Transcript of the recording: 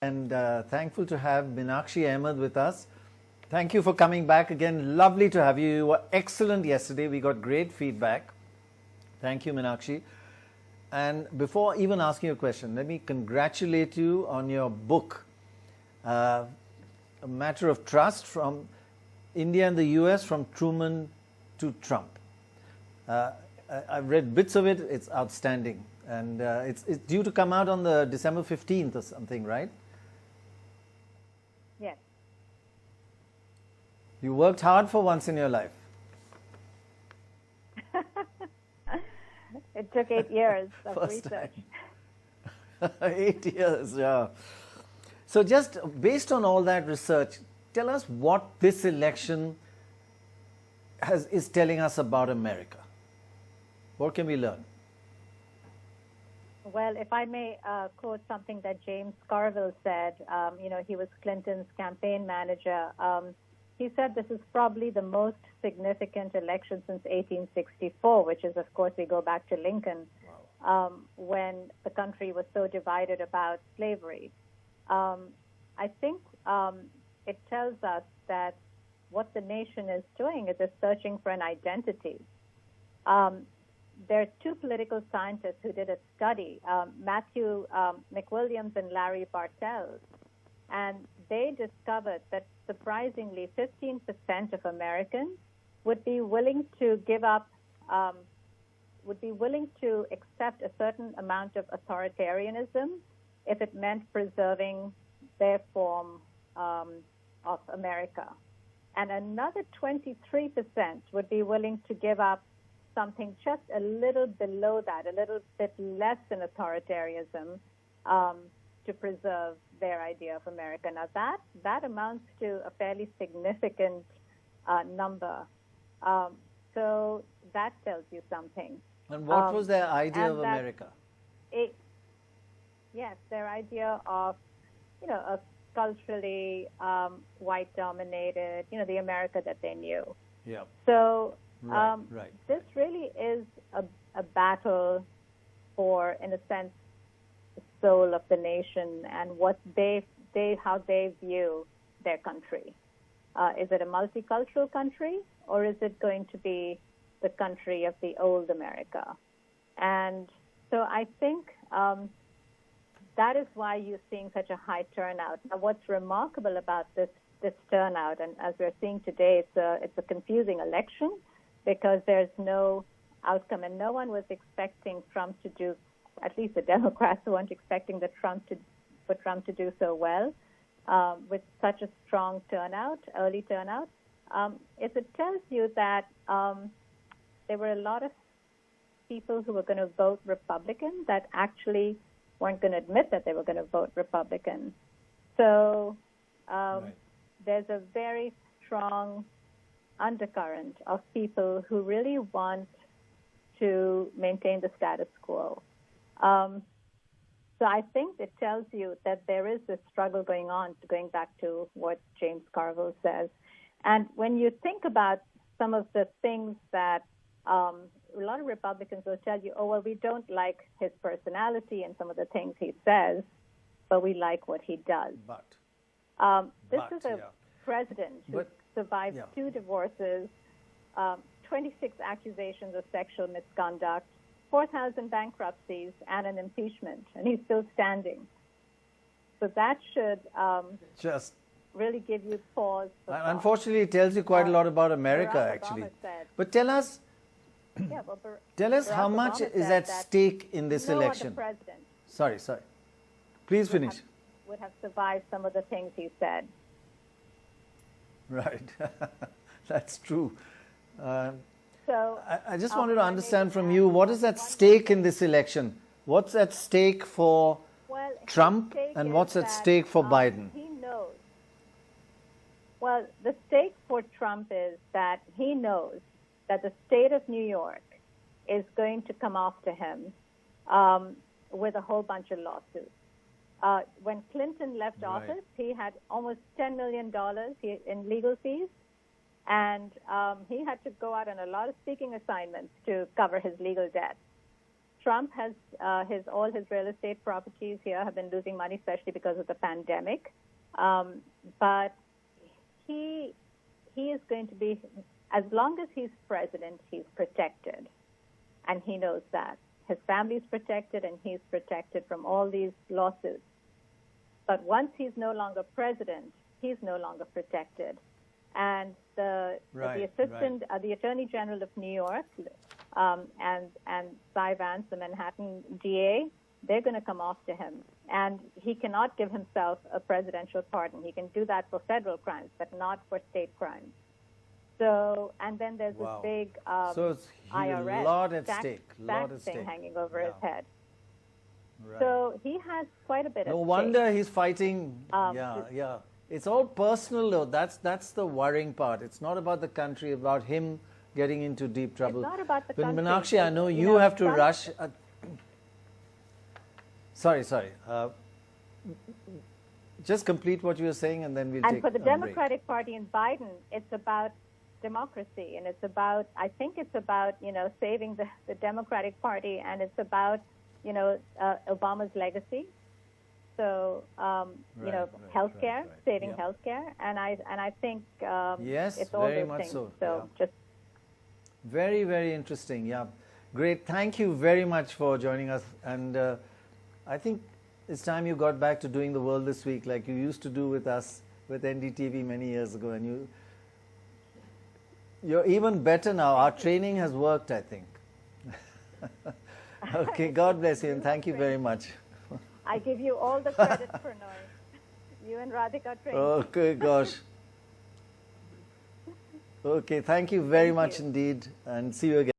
And thankful to have Meenakshi Ahamed with us. Thank you for coming back again. Lovely to have you. You were excellent yesterday. We got great feedback. Thank you, Meenakshi. And before even asking a question, let me congratulate you on your book, A Matter of Trust, from India and the US, from Truman to Trump. I've read bits of it. It's outstanding. And it's due to come out on the December 15th or something, right? Yes. You worked hard for once in your life. It took 8 years of First research. 8 years, yeah. So just based on all that research, tell us what this election is telling us about America. What can we learn? Well, if I may quote something that James Carville said, he was Clinton's campaign manager. He said this is probably the most significant election since 1864, which is, of course, we go back to Lincoln, when the country was so divided about slavery. I think it tells us that what the nation is doing is it's searching for an identity. There are two political scientists who did a study, Matthew McWilliams and Larry Bartels, and they discovered that surprisingly 15% of Americans would be willing to give up, would be willing to accept a certain amount of authoritarianism if it meant preserving their form of America. And another 23% would be willing to give up something just a little below that, a little bit less than authoritarianism, to preserve their idea of America. Now that amounts to a fairly significant number. So that tells you something. And what was their idea of America? Yes, their idea of, a culturally white-dominated, the America that they knew. Yeah. So right. This really is a battle for, in a sense, the soul of the nation and what how they view their country. Is it a multicultural country, or is it going to be the country of the old America? And so I think that is why you're seeing such a high turnout. Now, what's remarkable about this turnout, and as we're seeing today, it's a confusing election, because there's no outcome, and no one was expecting Trump to do, at least the Democrats weren't expecting Trump to do so well with such a strong turnout, early turnout. It tells you that there were a lot of people who were going to vote Republican that actually weren't going to admit that they were going to vote Republican. So Right. There's a very strong undercurrent of people who really want to maintain the status quo. So I think it tells you that there is this struggle going on, going back to what James Carville says. And when you think about some of the things that a lot of Republicans will tell you, oh, well, we don't like his personality and some of the things he says, but we like what he does. This is a president who survived 2 divorces, 26 accusations of sexual misconduct, 4,000 bankruptcies, and an impeachment, and he's still standing. So that should Just really give you pause. unfortunately, it tells you quite a lot about America, Barack actually. Obama said, But tell us, Barack how much Obama is said at that stake in this no election? other president Sorry. Please finish. would have survived some of the things he said. Right. That's true. So I just wanted to understand from you, what is at stake in this election? What's at stake for Trump, and what's at stake for Biden? He knows. Well, the stake for Trump is that he knows that the state of New York is going to come after him with a whole bunch of lawsuits. When Clinton left office, he had almost $10 million in legal fees, and he had to go out on a lot of speaking assignments to cover his legal debt. Trump has all his real estate properties here have been losing money, especially because of the pandemic. But he is going to be, as long as he's president, he's protected, and he knows that. His family's protected, and he's protected from all these lawsuits. But once he's no longer president, he's no longer protected. And the Attorney General of New York, and Cy Vance, the Manhattan DA, they're going to come after him. And he cannot give himself a presidential pardon. He can do that for federal crimes, but not for state crimes. So, and then there's this big IRS lot at tax thing hanging over his head. Right. So he has quite a bit of stake. No wonder he's fighting. It's all personal, though. That's the worrying part. It's not about the country, about him getting into deep trouble. It's not about the country. But Meenakshi, I know you have to rush. Sorry. Just complete what you were saying, and then we'll take a break. And for the Democratic Party and Biden, it's about democracy, and it's about, I think it's about, saving the Democratic Party, and it's about, Obama's legacy. So, healthcare, saving healthcare, and I think it's all very those much things. So, just very, very interesting. Yeah, great. Thank you very much for joining us, and I think it's time you got back to doing the world this week, like you used to do with us with NDTV many years ago, and you're even better now. Our training has worked, I think. Okay, God bless you, and thank you very much. I give you all the credit for knowing. You and Radhika trained. Okay, gosh. Okay, thank you very much indeed, and see you again.